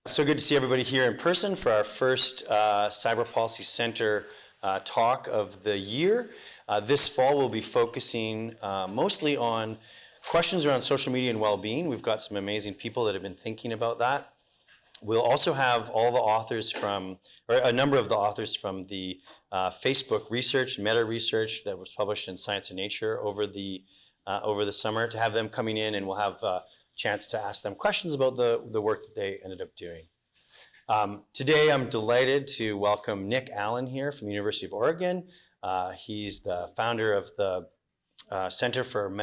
So good to see everybody here in person for our first Cyber Policy Center talk of the year. This fall we'll be focusing mostly on questions around social media and well-being. We've got some amazing people that have been thinking about that. We'll also have all the authors from, or a number of the authors from the Facebook research, meta research that was published in Science and Nature over the summer, to have them coming in, and we'll have chance to ask them questions about the work that they ended up doing. Today I'm delighted to welcome Nick Allen here from the University of Oregon. He's the founder of the Center for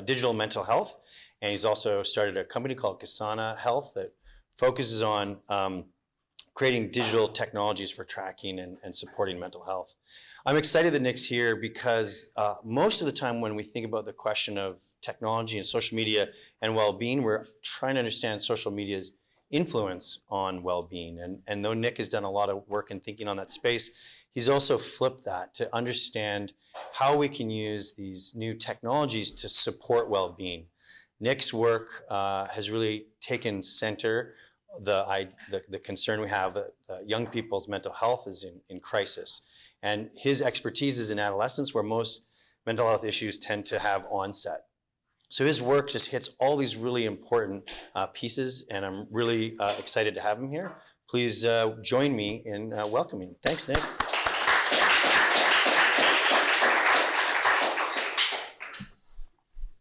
Digital Mental Health, and he's also started a company called Kasana Health that focuses on creating digital technologies for tracking and supporting mental health. I'm excited that Nick's here because most of the time when we think about the question of technology and social media and well-being, we're trying to understand social media's influence on well-being. And though Nick has done a lot of work in thinking on that space, he's also flipped that to understand how we can use these new technologies to support well-being. Nick's work has really taken center the concern we have that young people's mental health is in crisis. And his expertise is in adolescence, where most mental health issues tend to have onset. So his work just hits all these really important pieces, and I'm really excited to have him here. Please join me in welcoming. Thanks, Nick.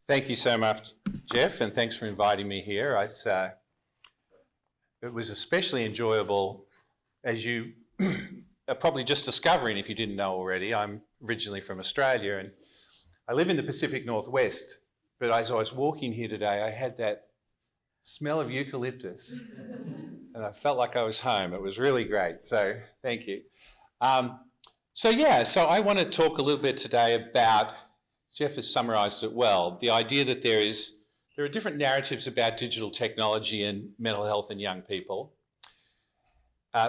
Thank you so much, Jeff, and thanks for inviting me here. It was especially enjoyable, as you are probably just discovering if you didn't know already. I'm originally from Australia and I live in the Pacific Northwest, but as I was walking here today, I had that smell of eucalyptus and I felt like I was home. It was really great, so thank you. So I want to talk a little bit today about, Jeff has summarised it well, the idea that there are different narratives about digital technology and mental health in young people.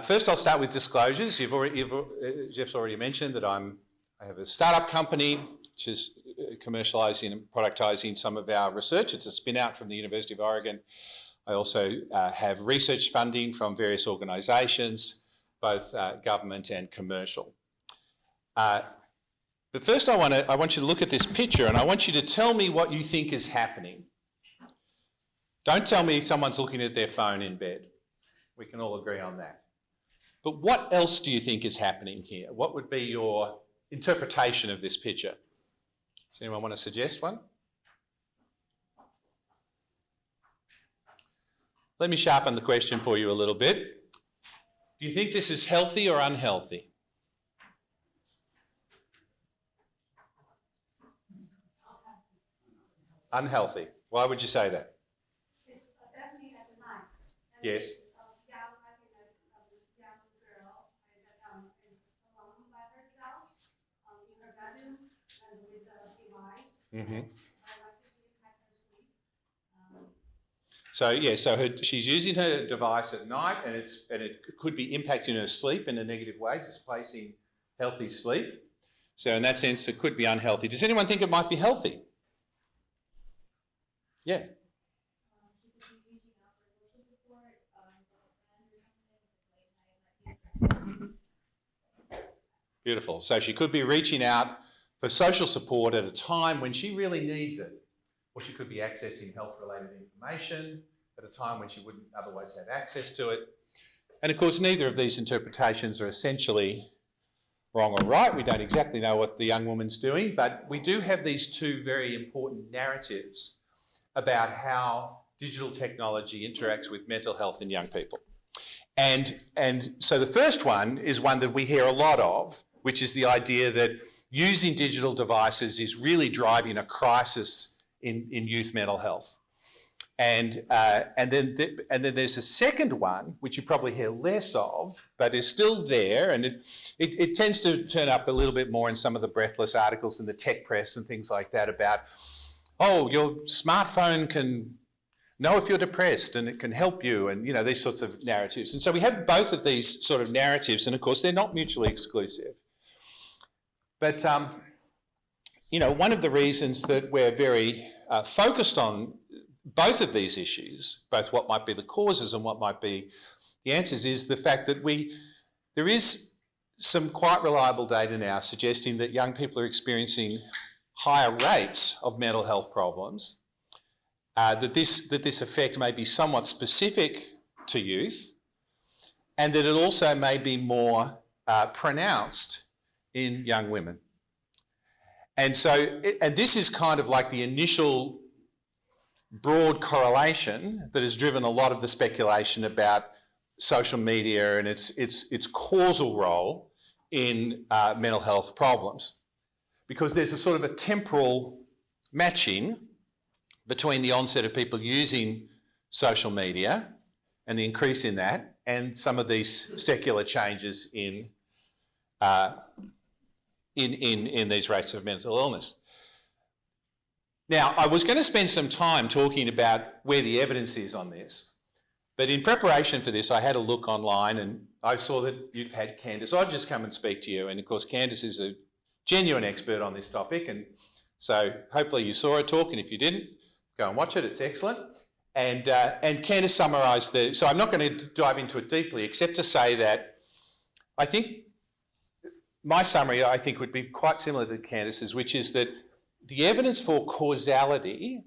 First, I'll start with disclosures. Jeff's already mentioned that I have a startup company which is commercialising and productising some of our research. It's a spin-out from the University of Oregon. I also have research funding from various organisations, both government and commercial. But first I want you to look at this picture and I want you to tell me what you think is happening. Don't tell me someone's looking at their phone in bed. We can all agree on that. But what else do you think is happening here? What would be your interpretation of this picture? Does anyone want to suggest one? Let me sharpen the question for you a little bit. Do you think this is healthy or unhealthy? Unhealthy. Why would you say that? Yes. Young girl is alone by herself in her bedroom and with a device. Mm-hmm. Sleep. She's using her device at night, and it could be impacting her sleep in a negative way, displacing healthy sleep. So in that sense, it could be unhealthy. Does anyone think it might be healthy? Yeah. Beautiful. So she could be reaching out for social support at a time when she really needs it. Or she could be accessing health-related information at a time when she wouldn't otherwise have access to it. And of course, neither of these interpretations are essentially wrong or right. We don't exactly know what the young woman's doing, but we do have these two very important narratives about how digital technology interacts with mental health in young people. And so the first one is one that we hear a lot of, which is the idea that using digital devices is really driving a crisis in youth mental health. And then there's a second one, which you probably hear less of, but is still there, and it tends to turn up a little bit more in some of the breathless articles in the tech press and things like that about, oh, your smartphone can know if you're depressed and it can help you, and these sorts of narratives. And so we have both of these sort of narratives, and of course they're not mutually exclusive. But one of the reasons that we're very focused on both of these issues, both what might be the causes and what might be the answers is the fact that there is some quite reliable data now suggesting that young people are experiencing higher rates of mental health problems, that this effect may be somewhat specific to youth, and that it also may be more pronounced in young women. And so, and this is kind of like the initial broad correlation that has driven a lot of the speculation about social media and its causal role in mental health problems. Because there's a sort of a temporal matching between the onset of people using social media and the increase in that and some of these secular changes in these rates of mental illness. Now, I was going to spend some time talking about where the evidence is on this, but in preparation for this, I had a look online and I saw that you've had Candice. I'd just come and speak to you, and of course, Candice is a genuine expert on this topic, and so hopefully you saw her talk, and if you didn't, go and watch it, it's excellent. And Candice summarised so I'm not going to dive into it deeply, except to say that I think my summary, I think, would be quite similar to Candice's, which is that the evidence for causality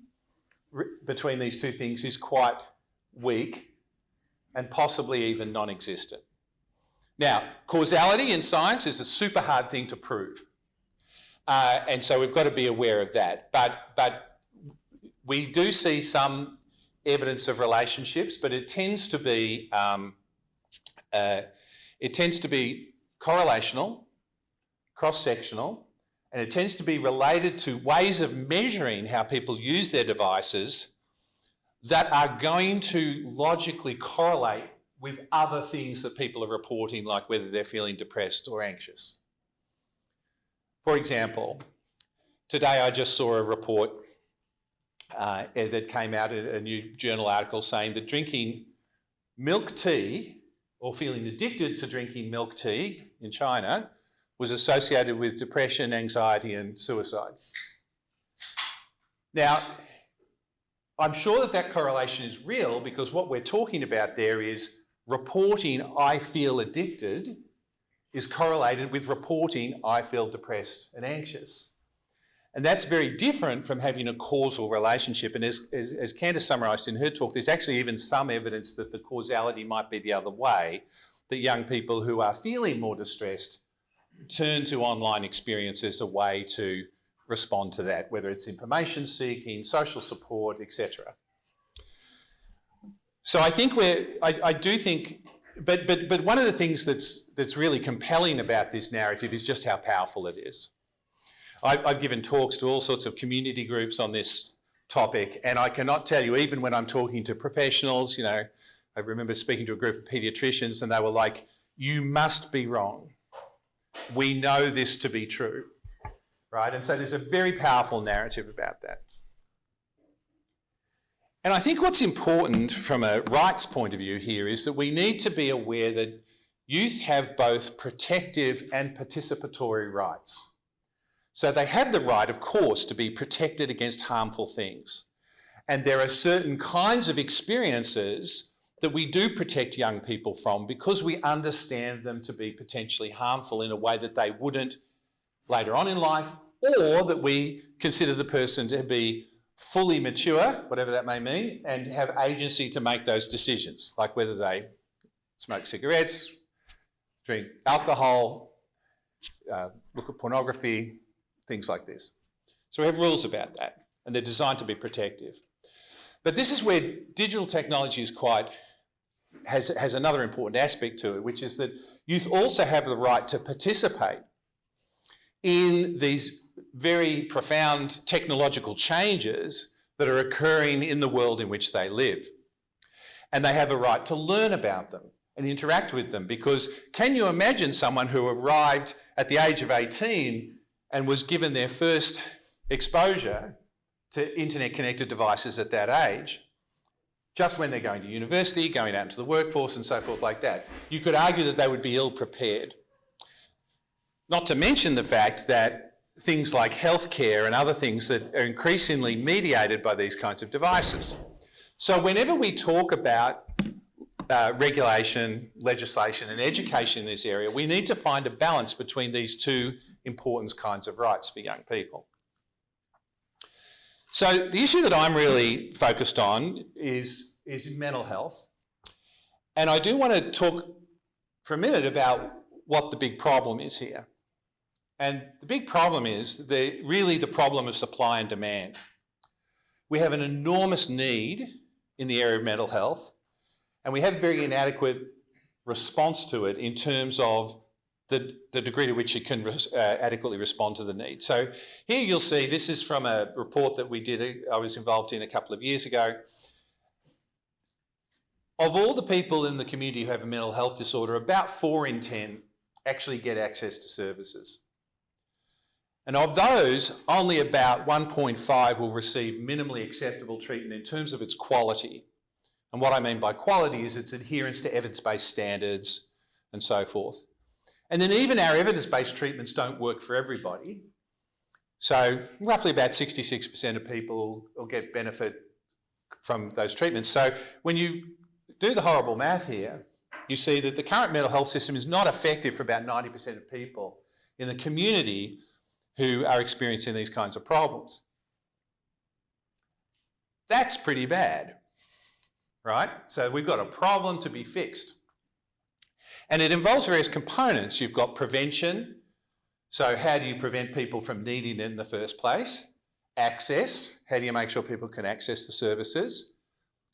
between these two things is quite weak and possibly even non-existent. Now, causality in science is a super hard thing to prove. And so we've got to be aware of that. But we do see some evidence of relationships, but it tends to be correlational, cross-sectional, and it tends to be related to ways of measuring how people use their devices that are going to logically correlate with other things that people are reporting, like whether they're feeling depressed or anxious. For example, today I just saw a report that came out, a new journal article saying that drinking milk tea or feeling addicted to drinking milk tea in China was associated with depression, anxiety and suicide. Now, I'm sure that that correlation is real because what we're talking about there is reporting I feel addicted is correlated with reporting I feel depressed and anxious. And that's very different from having a causal relationship. And as Candice summarised in her talk, there's actually even some evidence that the causality might be the other way, that young people who are feeling more distressed turn to online experience as a way to respond to that, whether it's information seeking, social support, etc. So I think I do think, but one of the things that's really compelling about this narrative is just how powerful it is. I've given talks to all sorts of community groups on this topic, and I cannot tell you, even when I'm talking to professionals, you know, I remember speaking to a group of paediatricians and they were like, you must be wrong. We know this to be true, right? And so there's a very powerful narrative about that. And I think what's important from a rights point of view here is that we need to be aware that youth have both protective and participatory rights. So they have the right, of course, to be protected against harmful things. And there are certain kinds of experiences that we do protect young people from because we understand them to be potentially harmful in a way that they wouldn't later on in life, or that we consider the person to be fully mature, whatever that may mean, and have agency to make those decisions, like whether they smoke cigarettes, drink alcohol, look at pornography, things like this. So we have rules about that, and they're designed to be protective. But this is where digital technology is has another important aspect to it, which is that youth also have the right to participate in these very profound technological changes that are occurring in the world in which they live. And they have a right to learn about them and interact with them, because can you imagine someone who arrived at the age of 18 and was given their first exposure to internet-connected devices at that age, just when they're going to university, going out into the workforce and so forth like that? You could argue that they would be ill-prepared. Not to mention the fact that things like healthcare and other things that are increasingly mediated by these kinds of devices. So whenever we talk about regulation, legislation and education in this area, we need to find a balance between these two important kinds of rights for young people. So the issue that I'm really focused on is in mental health. And I do want to talk for a minute about what the big problem is here. And the big problem is really the problem of supply and demand. We have an enormous need in the area of mental health, and we have a very inadequate response to it in terms of the degree to which it can adequately respond to the need. So here you'll see, this is from a report that I was involved in a couple of years ago. Of all the people in the community who have a mental health disorder, about 4 in 10 actually get access to services. And of those, only about 1.5 will receive minimally acceptable treatment in terms of its quality. And what I mean by quality is its adherence to evidence-based standards and so forth. And then even our evidence-based treatments don't work for everybody. So roughly about 66% of people will get benefit from those treatments. So when you do the horrible math here, you see that the current mental health system is not effective for about 90% of people in the community who are experiencing these kinds of problems. That's pretty bad, right? So we've got a problem to be fixed. And it involves various components. You've got prevention. So how do you prevent people from needing it in the first place? Access. How do you make sure people can access the services?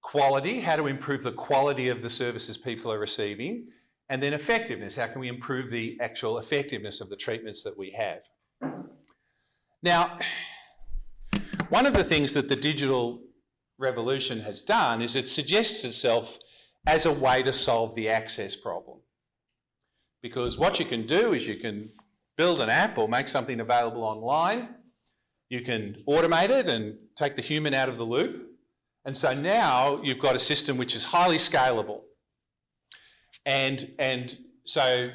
Quality. How to improve the quality of the services people are receiving? And then effectiveness. How can we improve the actual effectiveness of the treatments that we have? Now, one of the things that the digital revolution has done is it suggests itself as a way to solve the access problem. Because what you can do is you can build an app or make something available online, you can automate it and take the human out of the loop, and so now you've got a system which is highly scalable. And so,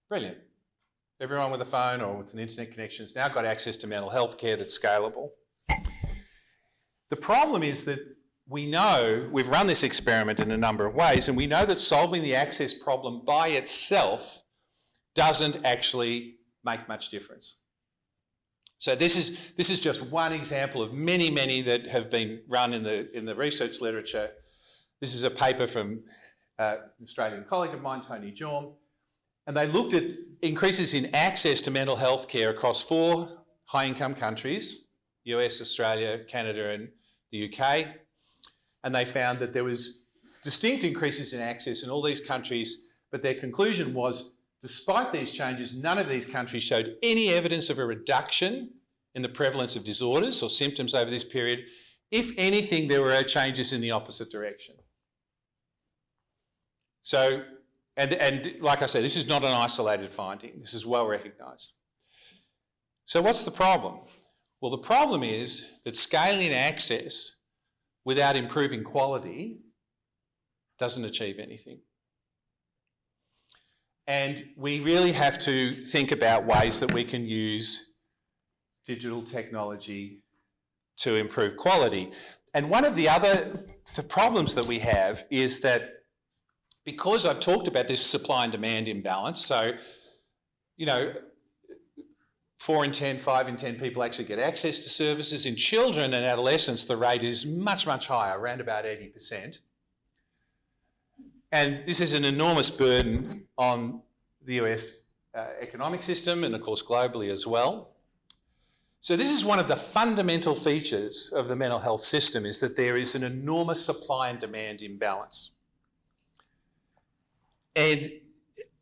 brilliant. Everyone with a phone or with an internet connection has now got access to mental health care that's scalable. The problem is that we know, we've run this experiment in a number of ways, and we know that solving the access problem by itself doesn't actually make much difference. So this is just one example of many, many that have been run in the research literature. This is a paper from an Australian colleague of mine, Tony Jorm, and they looked at increases in access to mental health care across 4 high-income countries, US, Australia, Canada and the UK, and they found that there was distinct increases in access in all these countries, but their conclusion was, despite these changes, none of these countries showed any evidence of a reduction in the prevalence of disorders or symptoms over this period. If anything, there were changes in the opposite direction. So, and like I said, this is not an isolated finding. This is well recognised. So what's the problem? Well, the problem is that scaling access without improving quality doesn't achieve anything. And we really have to think about ways that we can use digital technology to improve quality. And one of the problems that we have is that because I've talked about this supply and demand imbalance, so, 4 in 10, 5 in 10 people actually get access to services. In children and adolescents, the rate is much, much higher, around about 80%. And this is an enormous burden on the US economic system and, of course, globally as well. So this is one of the fundamental features of the mental health system, is that there is an enormous supply and demand imbalance. And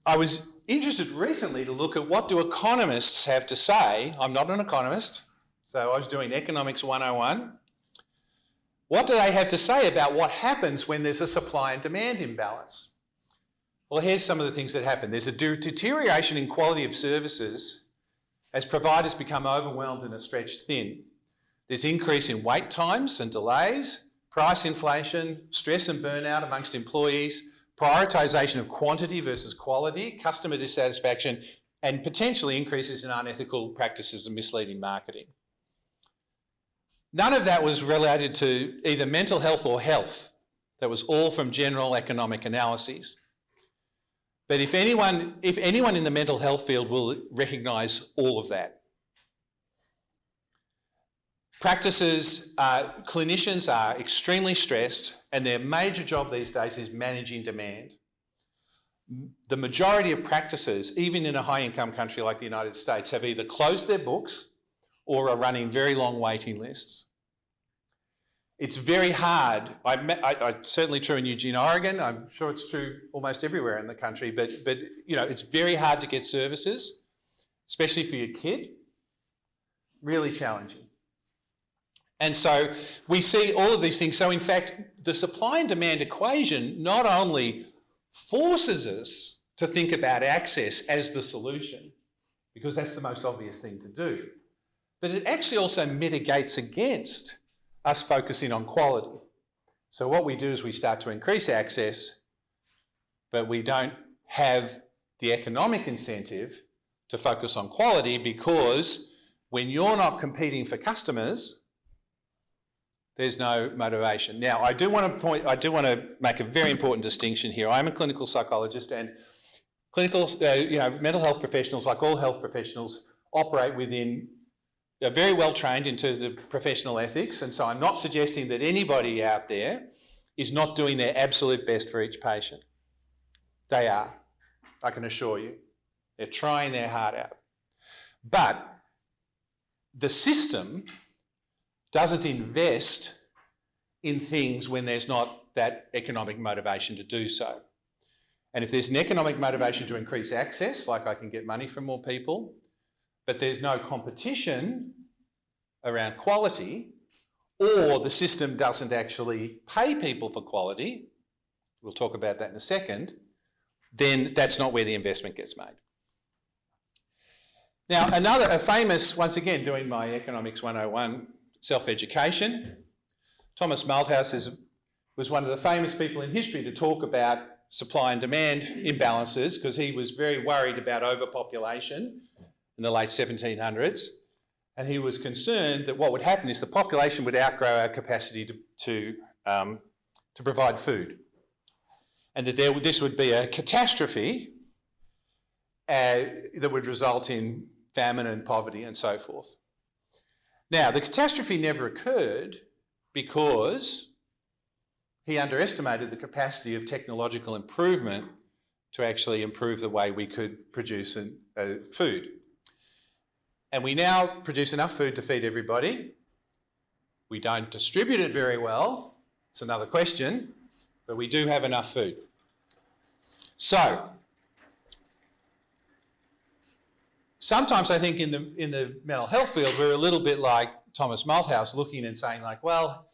I was interested recently to look at what do economists have to say. I'm not an economist, so I was doing Economics 101. What do they have to say about what happens when there's a supply and demand imbalance? Well, here's some of the things that happen. There's a deterioration in quality of services as providers become overwhelmed and are stretched thin. There's increase in wait times and delays, price inflation, stress and burnout amongst employees, prioritisation of quantity versus quality, customer dissatisfaction, and potentially increases in unethical practices and misleading marketing. None of that was related to either mental health or health. That was all from general economic analyses. But if anyone in the mental health field will recognise all of that. Clinicians are extremely stressed, and their major job these days is managing demand. The majority of practices, even in a high-income country like the United States, have either closed their books or are running very long waiting lists. It's very hard. Certainly true in Eugene, Oregon. I'm sure it's true almost everywhere in the country. But you know, it's very hard to get services, especially for your kid. Really challenging. And so we see all of these things. So in fact, the supply and demand equation not only forces us to think about access as the solution, because that's the most obvious thing to do, but it actually also mitigates against us focusing on quality. So what we do is we start to increase access, but we don't have the economic incentive to focus on quality, because when you're not competing for customers, there's no motivation. Now, I do want to make a very important distinction here. I'm a clinical psychologist, and mental health professionals, like all health professionals, operate within. They're very well trained in terms of professional ethics, and so I'm not suggesting that anybody out there is not doing their absolute best for each patient. They are, I can assure you. They're trying their heart out. But the system doesn't invest in things when there's not that economic motivation to do so. And if there's an economic motivation to increase access, like I can get money from more people, but there's no competition around quality, or the system doesn't actually pay people for quality, we'll talk about that in a second, then that's not where the investment gets made. Now, a famous, once again, doing my Economics 101 self-education, Thomas Malthus was one of the famous people in history to talk about supply and demand imbalances, because he was very worried about overpopulation in the late 1700s, and he was concerned that what would happen is the population would outgrow our capacity to provide food, and that this would be a catastrophe that would result in famine and poverty and so forth. Now, the catastrophe never occurred because he underestimated the capacity of technological improvement to actually improve the way we could produce food. And we now produce enough food to feed everybody. We don't distribute it very well. It's another question, but we do have enough food. So, sometimes I think in the mental health field, we're a little bit like Thomas Malthus, looking and saying like, well,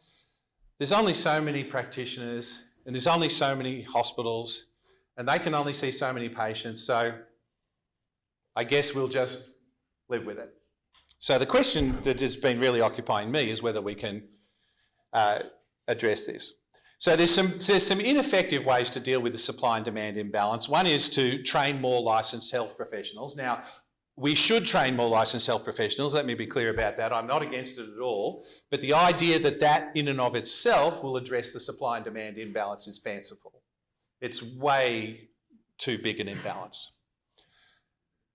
there's only so many practitioners and there's only so many hospitals and they can only see so many patients, so I guess we'll just live with it. So the question that has been really occupying me is whether we can address this. So there's some ineffective ways to deal with the supply and demand imbalance. One is to train more licensed health professionals. Now, we should train more licensed health professionals, let me be clear about that. I'm not against it at all, but the idea that that in and of itself will address the supply and demand imbalance is fanciful. It's way too big an imbalance.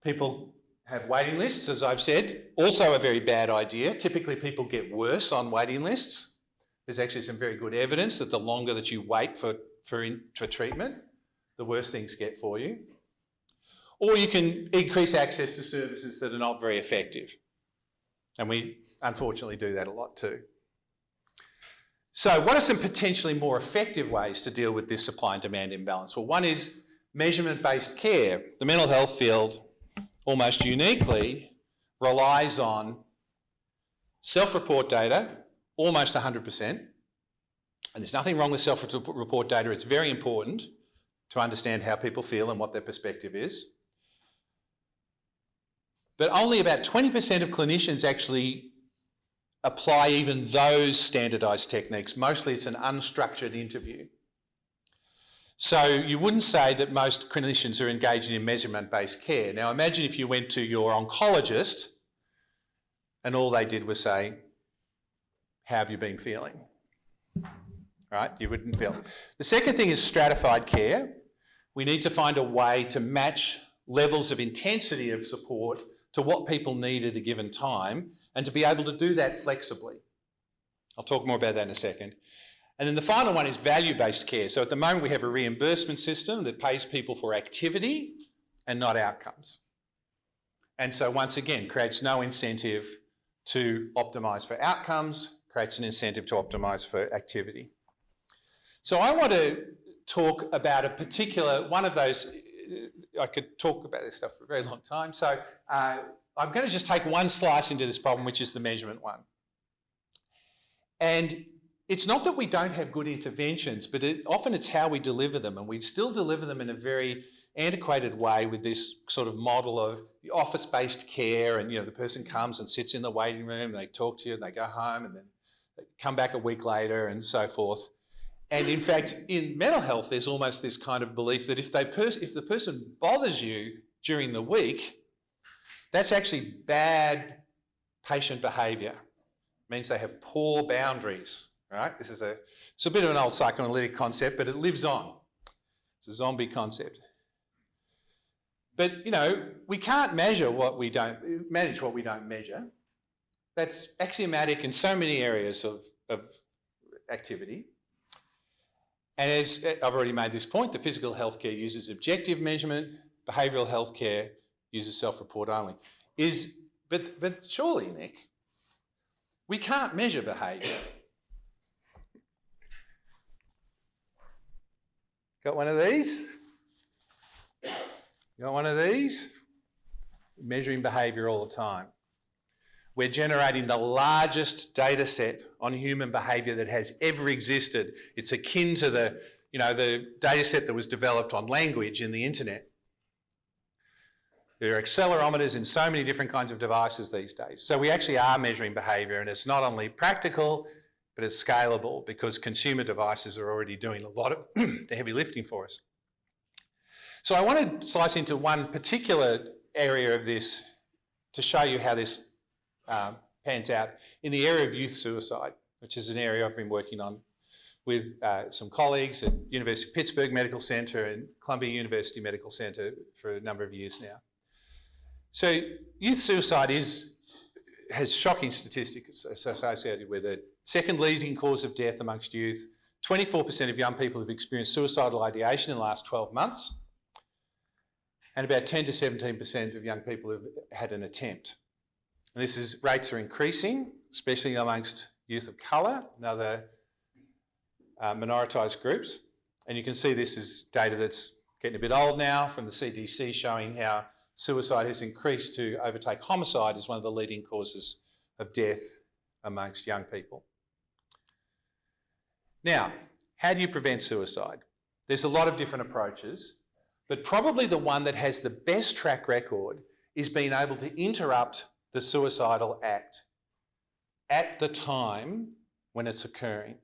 People have waiting lists, as I've said, also a very bad idea. Typically people get worse on waiting lists. There's actually some very good evidence that the longer that you wait for treatment, the worse things get for you. Or you can increase access to services that are not very effective. And we unfortunately do that a lot too. So what are some potentially more effective ways to deal with this supply and demand imbalance? Well, one is measurement-based care. The mental health field almost uniquely relies on self-report data, almost 100%. And there's nothing wrong with self-report data. It's very important to understand how people feel and what their perspective is. But only about 20% of clinicians actually apply even those standardised techniques. Mostly it's an unstructured interview. So you wouldn't say that most clinicians are engaging in measurement-based care. Now imagine if you went to your oncologist and all they did was say, how have you been feeling? right? You wouldn't feel. The second thing is stratified care. We need to find a way to match levels of intensity of support to what people need at a given time and to be able to do that flexibly. I'll talk more about that in a second. And then the final one is value-based care. So at the moment we have a reimbursement system that pays people for activity and not outcomes. And so once again, creates no incentive to optimise for outcomes, creates an incentive to optimise for activity. So I want to talk about a particular one of those. I could talk about this stuff for a very long time. So I'm going to just take one slice into this problem, which is the measurement one. And it's not that we don't have good interventions, but often it's how we deliver them, and we still deliver them in a very antiquated way with this sort of model of the office-based care, and the person comes and sits in the waiting room, and they talk to you, and they go home, and then they come back a week later, and so forth. And in fact, in mental health, there's almost this kind of belief that if the person bothers you during the week, that's actually bad patient behaviour. It means they have poor boundaries, right? It's a bit of an old psychoanalytic concept, but it lives on. It's a zombie concept. But, we can't manage what we don't measure. That's axiomatic in so many areas of activity. And as I've already made this point, the physical healthcare uses objective measurement, behavioural healthcare uses self-report only. But surely, Nick, we can't measure behaviour. Got one of these? Got one of these? Measuring behaviour all the time. We're generating the largest data set on human behaviour that has ever existed. It's akin to the data set that was developed on language in the internet. There are accelerometers in so many different kinds of devices these days. So we actually are measuring behaviour, and it's not only practical, but it's scalable because consumer devices are already doing a lot of the heavy lifting for us. So I want to slice into one particular area of this to show you how this pans out in the area of youth suicide, which is an area I've been working on with some colleagues at University of Pittsburgh Medical Center and Columbia University Medical Center for a number of years now. So youth suicide has shocking statistics associated with it. Second leading cause of death amongst youth. 24% of young people have experienced suicidal ideation in the last 12 months. And about 10 to 17% of young people have had an attempt. And rates are increasing, especially amongst youth of colour and other minoritised groups. And you can see this is data that's getting a bit old now from the CDC, showing how suicide has increased to overtake homicide as one of the leading causes of death amongst young people. Now, how do you prevent suicide? There's a lot of different approaches, but probably the one that has the best track record is being able to interrupt the suicidal act at the time when it's occurring.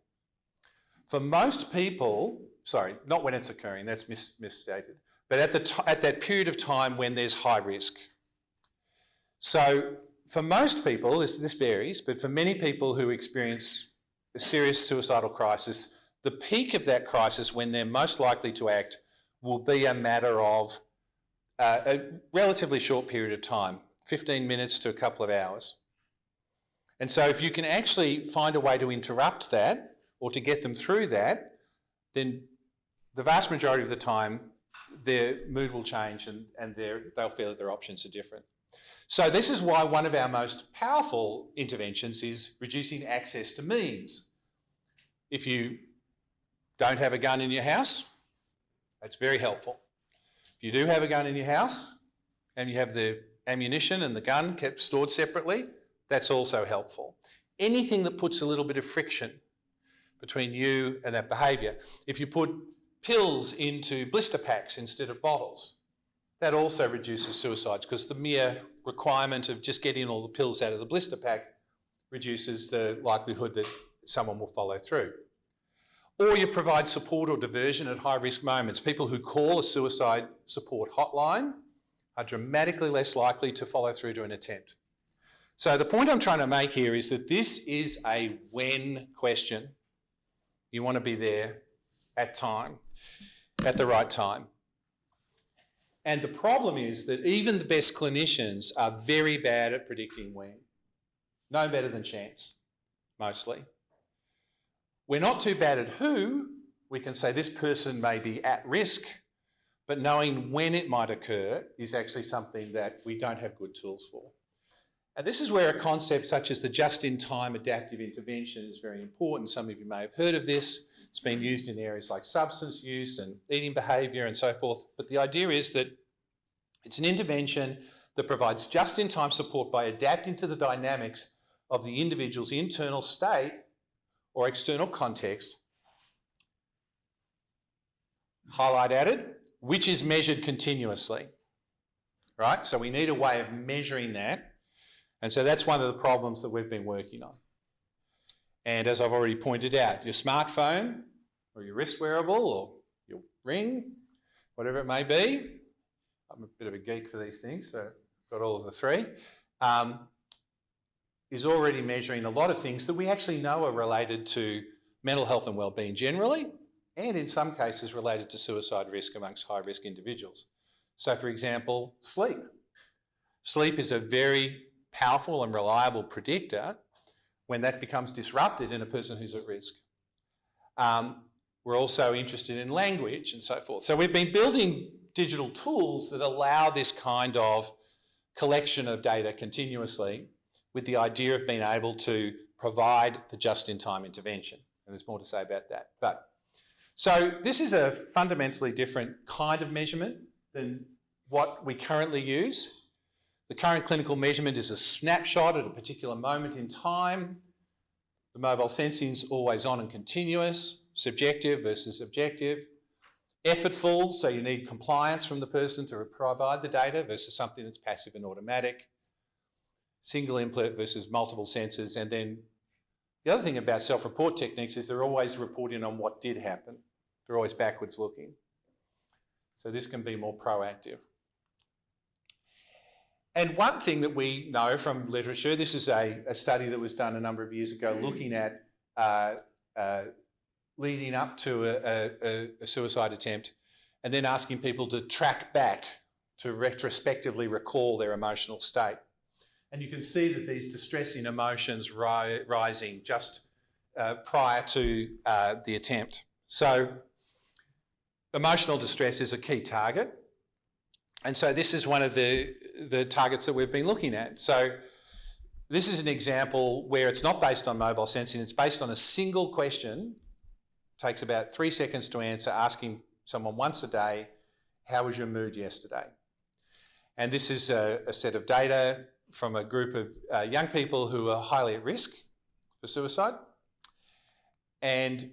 For most people, sorry, not when it's occurring, that's misstated, but at that period of time when there's high risk. So for most people, this varies, but for many people who experience a serious suicidal crisis, the peak of that crisis when they're most likely to act will be a matter of a relatively short period of time, 15 minutes to a couple of hours. And so if you can actually find a way to interrupt that or to get them through that, then the vast majority of the time their mood will change and they'll feel that their options are different. So this is why one of our most powerful interventions is reducing access to means. If you don't have a gun in your house, that's very helpful. If you do have a gun in your house and you have the ammunition and the gun kept stored separately, that's also helpful. Anything that puts a little bit of friction between you and that behaviour. If you put pills into blister packs instead of bottles, that also reduces suicides because the mere requirement of just getting all the pills out of the blister pack reduces the likelihood that someone will follow through. Or you provide support or diversion at high-risk moments. People who call a suicide support hotline are dramatically less likely to follow through to an attempt. So the point I'm trying to make here is that this is a when question. You want to be there at the right time. And the problem is that even the best clinicians are very bad at predicting when. No better than chance, mostly. We're not too bad at who. We can say this person may be at risk, but knowing when it might occur is actually something that we don't have good tools for. And this is where a concept such as the just-in-time adaptive intervention is very important. Some of you may have heard of this. It's been used in areas like substance use and eating behaviour and so forth. But the idea is that it's an intervention that provides just-in-time support by adapting to the dynamics of the individual's internal state or external context. Highlight added, which is measured continuously, right? So we need a way of measuring that. And so that's one of the problems that we've been working on. And as I've already pointed out, your smartphone or your wrist wearable or your ring, whatever it may be, I'm a bit of a geek for these things, so I've got all of the three, is already measuring a lot of things that we actually know are related to mental health and wellbeing generally, and in some cases related to suicide risk amongst high-risk individuals. So for example, sleep. Sleep is a very powerful and reliable predictor when that becomes disrupted in a person who's at risk. We're also interested in language and so forth. So we've been building digital tools that allow this kind of collection of data continuously with the idea of being able to provide the just-in-time intervention. And there's more to say about that. So this is a fundamentally different kind of measurement than what we currently use. The current clinical measurement is a snapshot at a particular moment in time. The mobile sensing is always on and continuous, subjective versus objective. Effortful, so you need compliance from the person to provide the data versus something that's passive and automatic. Single input versus multiple sensors. And then the other thing about self-report techniques is they're always reporting on what did happen. They're always backwards looking. So this can be more proactive. And one thing that we know from literature, this is a study that was done a number of years ago looking at leading up to a suicide attempt and then asking people to track back to retrospectively recall their emotional state. And you can see that these distressing emotions rising just prior to the attempt. So emotional distress is a key target. And so this is one of the targets that we've been looking at. So this is an example where it's not based on mobile sensing, it's based on a single question. It takes about 3 seconds to answer, asking someone once a day, how was your mood yesterday? And this is a set of data from a group of young people who are highly at risk for suicide. And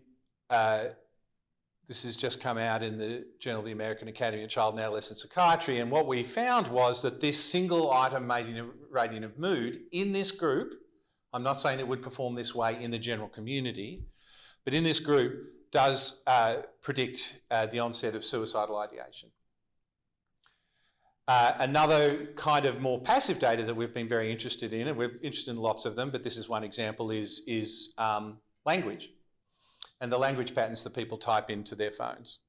this has just come out in the Journal of the American Academy of Child and Adolescent Psychiatry. And what we found was that this single item rating of mood in this group, I'm not saying it would perform this way in the general community, but in this group does predict the onset of suicidal ideation. Another kind of more passive data that we've been very interested in, and we're interested in lots of them, but this is one example, is language and the language patterns that people type into their phones.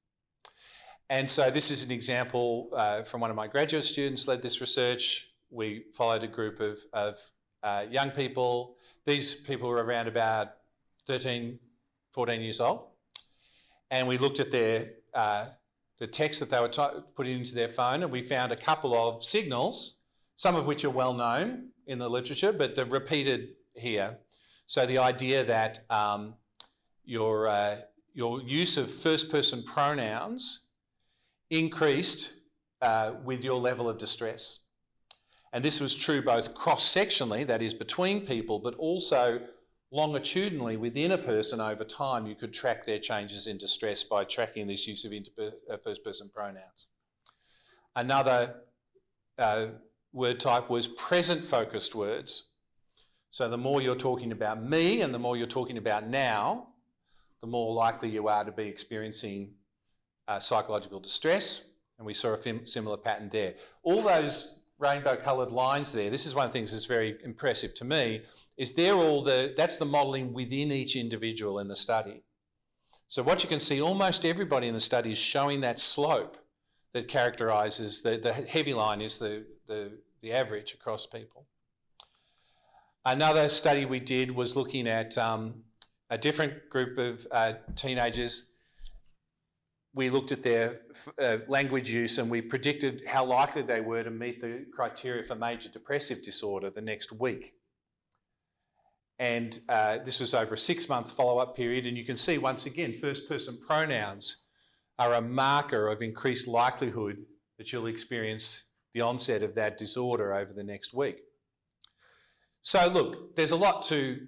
And so this is an example from one of my graduate students led this research. We followed a group of young people. These people were around about 13, 14 years old. And we looked at their the text that they were putting into their phone, and we found a couple of signals, some of which are well known in the literature, but they're repeated here. So the idea that your use of first-person pronouns increased with your level of distress. And this was true both cross-sectionally, that is between people, but also longitudinally within a person over time. You could track their changes in distress by tracking this use of first-person pronouns. Another word type was present-focused words. So the more you're talking about me and the more you're talking about now, the more likely you are to be experiencing psychological distress. And we saw a similar pattern there. All those rainbow-coloured lines there, this is one of the things that's very impressive to me, is that's the modelling within each individual in the study. So what you can see, almost everybody in the study is showing that slope that characterises, the heavy line is the average across people. Another study we did was looking at a different group of teenagers. We looked at their language use and we predicted how likely they were to meet the criteria for major depressive disorder the next week. And this was over a 6-month follow-up period, and you can see once again first-person pronouns are a marker of increased likelihood that you'll experience the onset of that disorder over the next week. So look, there's a lot to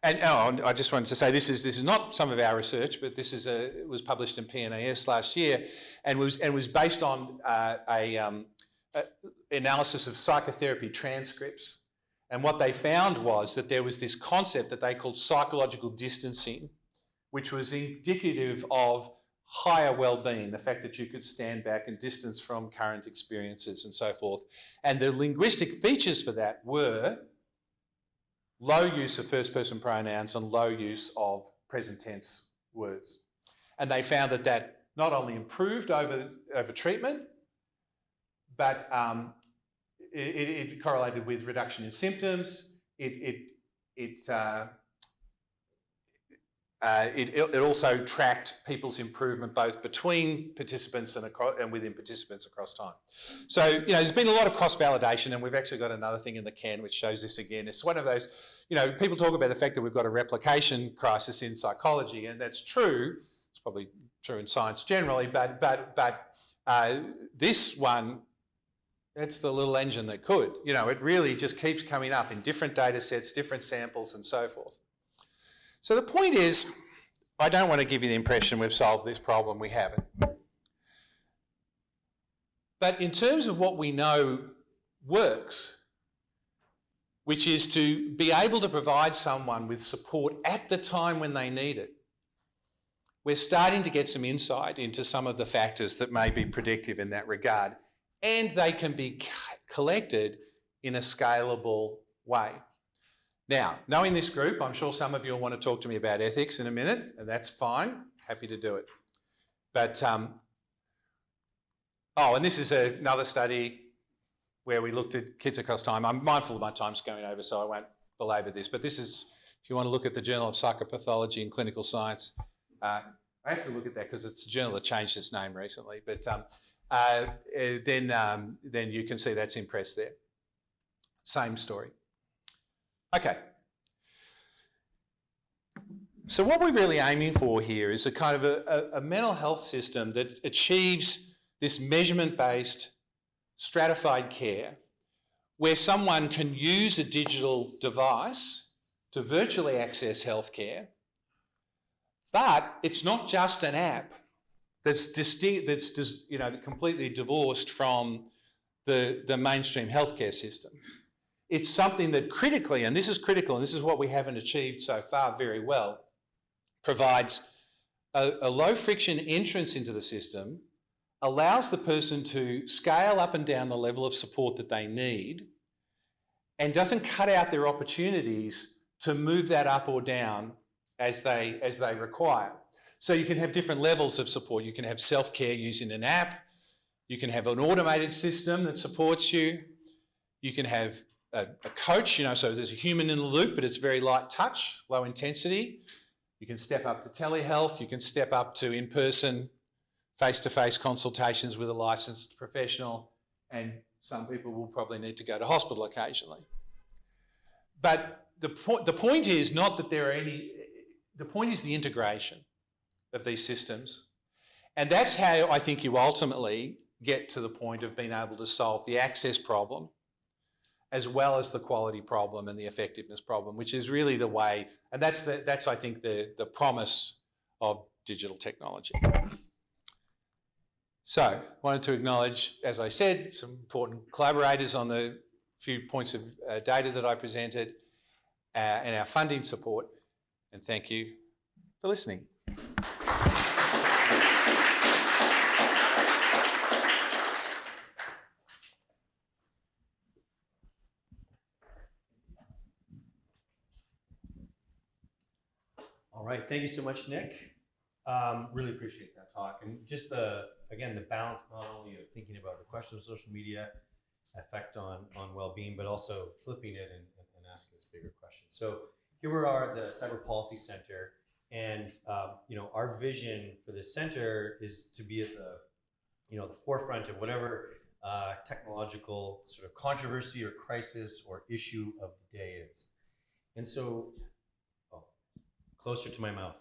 I just wanted to say this is not some of our research, but this is it was published in PNAS last year, and was based on analysis of psychotherapy transcripts. And what they found was that there was this concept that they called psychological distancing, which was indicative of higher well-being, the fact that you could stand back and distance from current experiences and so forth. And the linguistic features for that were low use of first-person pronouns and low use of present tense words. And they found that that not only improved over treatment, but it correlated with reduction in symptoms. It also tracked people's improvement both between participants and within participants across time. So, you know, there's been a lot of cross-validation, and we've actually got another thing in the can which shows this again. It's one of those, you know, people talk about the fact that we've got a replication crisis in psychology, and that's true. It's probably true in science generally, but this one, it's the little engine that could. You know, it really just keeps coming up in different data sets, different samples, and so forth. So the point is, I don't want to give you the impression we've solved this problem. We haven't. But in terms of what we know works, which is to be able to provide someone with support at the time when they need it, we're starting to get some insight into some of the factors that may be predictive in that regard, and they can be collected in a scalable way. Now, knowing this group, I'm sure some of you will want to talk to me about ethics in a minute, and that's fine. Happy to do it. But, and this is another study where we looked at kids across time. I'm mindful of my time's going over, so I won't belabour this. But this is, if you want to look at the Journal of Psychopathology and Clinical Science, I have to look at that because it's a journal that changed its name recently. But then you can see that's impressed there. Same story. Okay. So what we're really aiming for here is a kind of a mental health system that achieves this measurement-based stratified care where someone can use a digital device to virtually access healthcare, but it's not just an app that's completely divorced from the mainstream healthcare system. It's something that critically, and this is critical, and this is what we haven't achieved so far very well, provides a low friction entrance into the system, allows the person to scale up and down the level of support that they need, and doesn't cut out their opportunities to move that up or down as they require. So you can have different levels of support. You can have self-care using an app. You can have an automated system that supports you. You can have a coach, you know, so there's a human in the loop, but it's very light touch, low intensity. You can step up to telehealth. You can step up to in-person, face-to-face consultations with a licensed professional, and some people will probably need to go to hospital occasionally. But the point is not that there are any, the point is the integration of these systems. And that's how I think you ultimately get to the point of being able to solve the access problem as well as the quality problem and the effectiveness problem, which is really the way, and that's I think the promise of digital technology. So I wanted to acknowledge, as I said, some important collaborators on the few points of data that I presented and our funding support, and thank you for listening. All right, thank you so much, Nick. Really appreciate that talk, and just again the balance not only of thinking about the question of social media effect on well-being, but also flipping it and asking this bigger question. So here we are at the Cyber Policy Center, and our vision for this center is to be at the forefront of whatever technological sort of controversy or crisis or issue of the day is. And so, closer to my mouth.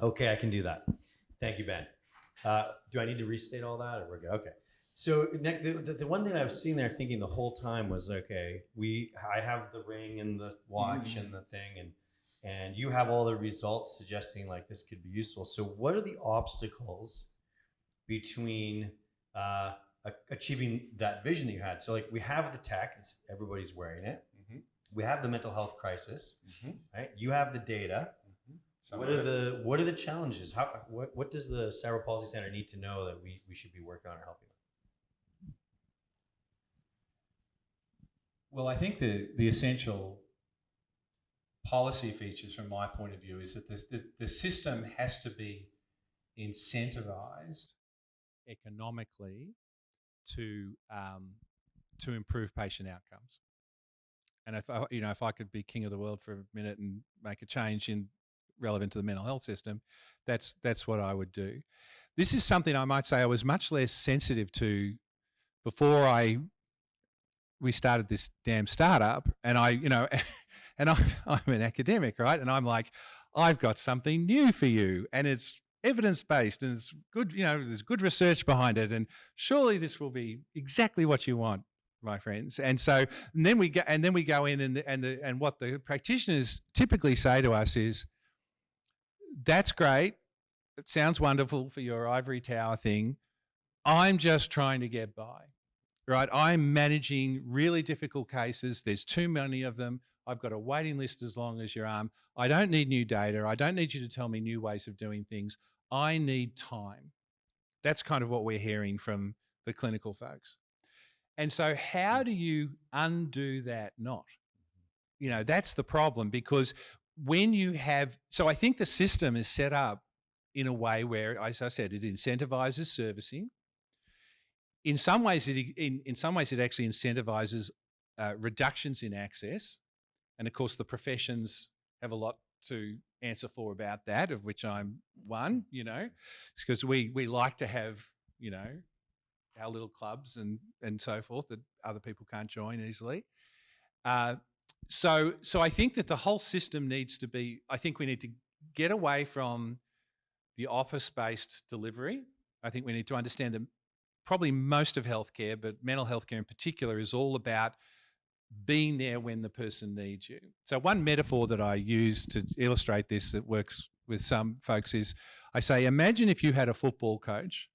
Okay, I can do that. Thank you, Ben. Do I need to restate all that, or we're good? Okay. So Nick, the one thing I was sitting there thinking the whole time was, okay, I have the ring and the watch and the thing, and you have all the results suggesting like this could be useful. So what are the obstacles between achieving that vision that you had? So like we have the tech, everybody's wearing it. We have the mental health crisis, right? You have the data. What are the challenges? What does the Cyber Policy Center need to know that we should be working on or helping with? Well, I think the essential policy features from my point of view is that the system has to be incentivized economically to improve patient outcomes. And if I could be king of the world for a minute and make a change relevant to the mental health system, that's what I would do. This is something I might say I was much less sensitive to before we started this damn startup, and and I'm an academic, right? And I'm like, I've got something new for you, and it's evidence-based, and it's good, there's good research behind it, and surely this will be exactly what you want, my friends. And then we go in, and what the practitioners typically say to us is, that's great, it sounds wonderful for your ivory tower thing, I'm just trying to get by. Right, I'm managing really difficult cases. There's too many of them. I've got a waiting list as long as your arm. I don't need new data. I don't need you to tell me new ways of doing things. I need time. That's kind of what we're hearing from the clinical folks. And so how do you undo that knot? That's the problem, because I think the system is set up in a way where, as I said, it incentivizes servicing. In some ways, it actually incentivizes reductions in access, and of course, the professions have a lot to answer for about that, of which I'm one. Because we like to have our little clubs and so forth that other people can't join easily. So I think that the whole system needs to be. I think we need to get away from the office-based delivery. I think we need to understand that probably most of healthcare, but mental health care in particular, is all about being there when the person needs you. So one metaphor that I use to illustrate this that works with some folks is, I say, imagine if you had a football coach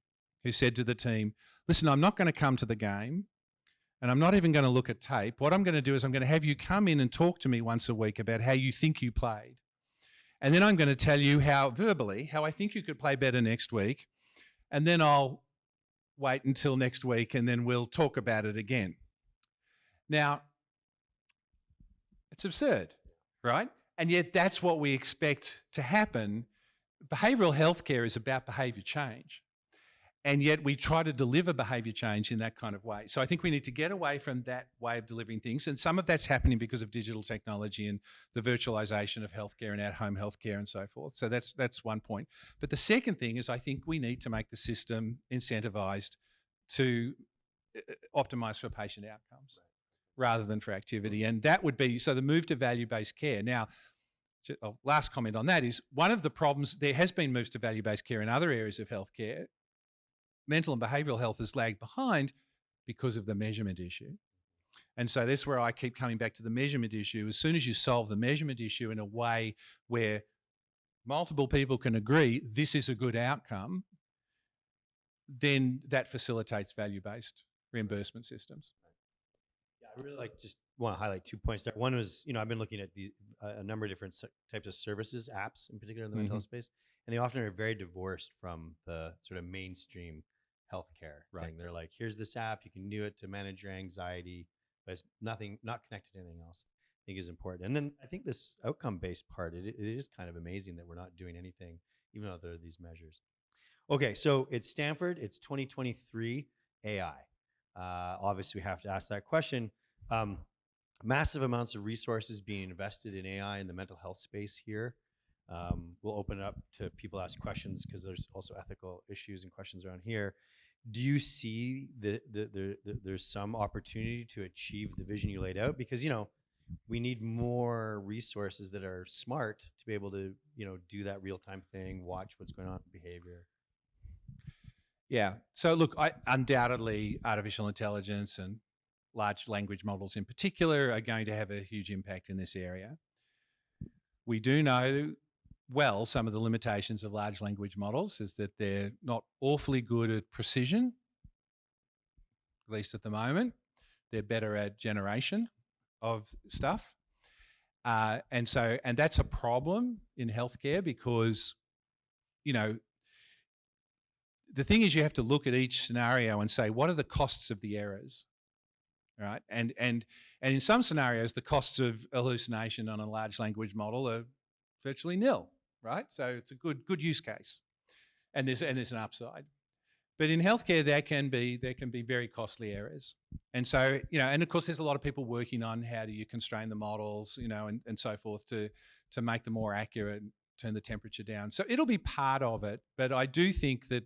who said to the team, listen, I'm not going to come to the game, and I'm not even going to look at tape. What I'm going to do is I'm going to have you come in and talk to me once a week about how you think you played. And then I'm going to tell you verbally how I think you could play better next week. And then I'll wait until next week, and then we'll talk about it again. Now, it's absurd, right? And yet that's what we expect to happen. Behavioural healthcare is about behaviour change. And yet we try to deliver behaviour change in that kind of way. So I think we need to get away from that way of delivering things. And some of that's happening because of digital technology and the virtualisation of healthcare and at-home healthcare and so forth. So that's one point. But the second thing is, I think we need to make the system incentivised to optimise for patient outcomes rather than for activity. And that would be, so the move to value-based care. Now, last comment on that is, one of the problems, there has been moves to value-based care in other areas of healthcare. Mental and behavioural health has lagged behind because of the measurement issue. And so that's where I keep coming back to the measurement issue. As soon as you solve the measurement issue in a way where multiple people can agree this is a good outcome, then that facilitates value-based reimbursement systems. Yeah, I really just want to highlight 2 points there. One was, I've been looking at a number of different types of services, apps in particular in the mental health space, and they often are very divorced from the sort of mainstream healthcare thing. They're like, here's this app, you can do it to manage your anxiety, but it's not connected to anything else. think is important. And then I think this outcome-based part, it is kind of amazing that we're not doing anything, even though there are these measures. Okay, so it's Stanford, it's 2023 AI. Obviously, we have to ask that question. Massive amounts of resources being invested in AI in the mental health space here. We'll open it up to people ask questions because there's also ethical issues and questions around here. Do you see there's some opportunity to achieve the vision you laid out? Because, we need more resources that are smart to be able to, do that real-time thing, watch what's going on in behavior. Yeah. So look, undoubtedly artificial intelligence and large language models in particular are going to have a huge impact in this area. We do know well some of the limitations of large language models is that they're not awfully good at precision, at least at the moment. They're better at generation of stuff. And that's a problem in healthcare because, the thing is you have to look at each scenario and say, what are the costs of the errors? Right? And in some scenarios, the costs of hallucination on a large language model are virtually nil, right? So it's a good use case. And there's an upside. But in healthcare, there can be very costly errors. And so, and of course, there's a lot of people working on how do you constrain the models, and so forth to make them more accurate, turn the temperature down. So it'll be part of it. But I do think that,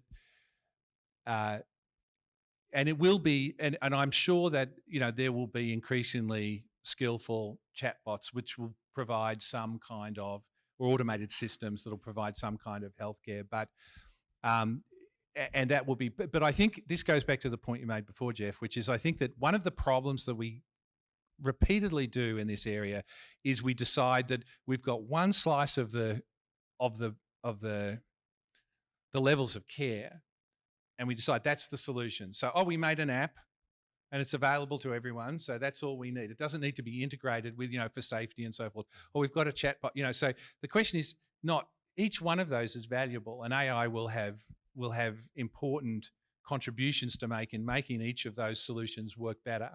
and it will be, and I'm sure that, there will be increasingly skillful chatbots which will provide some kind of, or automated systems that will provide some kind of healthcare. But and that will be, but I think this goes back to the point you made before, Jeff, which is I think that one of the problems that we repeatedly do in this area is we decide that we've got one slice of the levels of care, and we decide that's the solution. So, we made an app and it's available to everyone, so that's all we need. It doesn't need to be integrated with, for safety and so forth. Or we've got a chatbot, so the question is not, each one of those is valuable, and AI will have important contributions to make in making each of those solutions work better.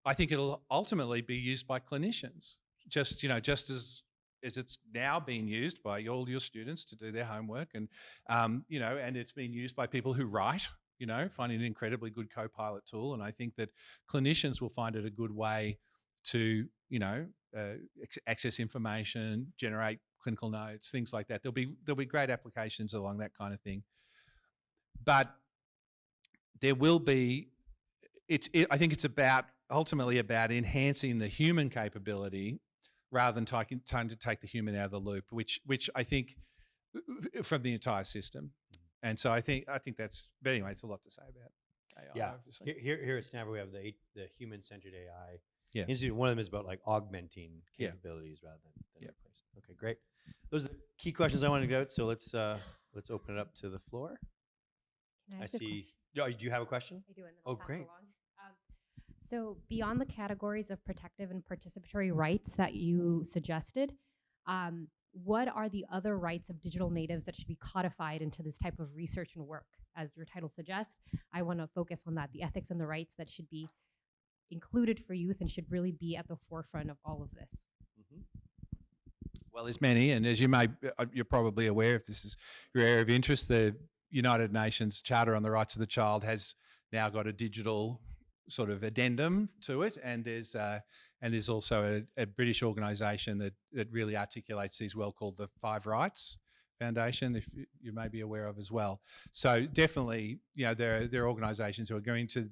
I think it'll ultimately be used by clinicians, just as it's now being used by all your students to do their homework, and and it's being used by people who write, finding an incredibly good co-pilot tool. And I think that clinicians will find it a good way to, access information, generate clinical notes, things like that. There'll be great applications along that kind of thing. But there will be, I think it's ultimately about enhancing the human capability rather than trying to take the human out of the loop, which I think from the entire system. And so I think that's, but anyway, it's a lot to say about AI. Yeah. Obviously. Here at Stanford, we have the human-centered AI. Yeah. Institute. One of them is about like augmenting capabilities rather than replacing. Okay, great. Those are the key questions I wanted to get out. So let's open it up to the floor. I see. Oh, do you have a question? I do, and then I'll pass great. along. So beyond the categories of protective and participatory rights that you suggested, what are the other rights of digital natives that should be codified into this type of research and work? As your title suggests, I want to focus on that, the ethics and the rights that should be included for youth and should really be at the forefront of all of this. Mm-hmm. Well, there's many, and as you're probably aware, if this is your area of interest, the United Nations Charter on the Rights of the Child has now got a digital sort of addendum to it, and there's also a British organisation that really articulates these well, called the Five Rights Foundation, if you may be aware of as well. So definitely, there are organisations who are going to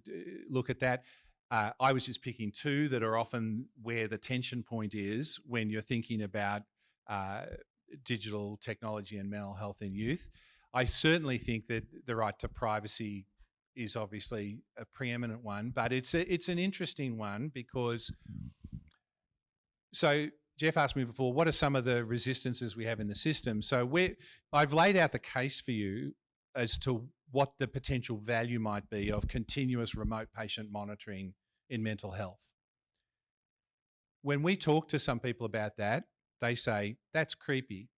look at that. I was just picking two that are often where the tension point is when you're thinking about digital technology and mental health in youth. I certainly think that the right to privacy is obviously a preeminent one, but it's an interesting one because, so Jeff asked me before, what are some of the resistances we have in the system? So I've laid out the case for you as to what the potential value might be of continuous remote patient monitoring in mental health. When we talk to some people about that, they say, that's creepy.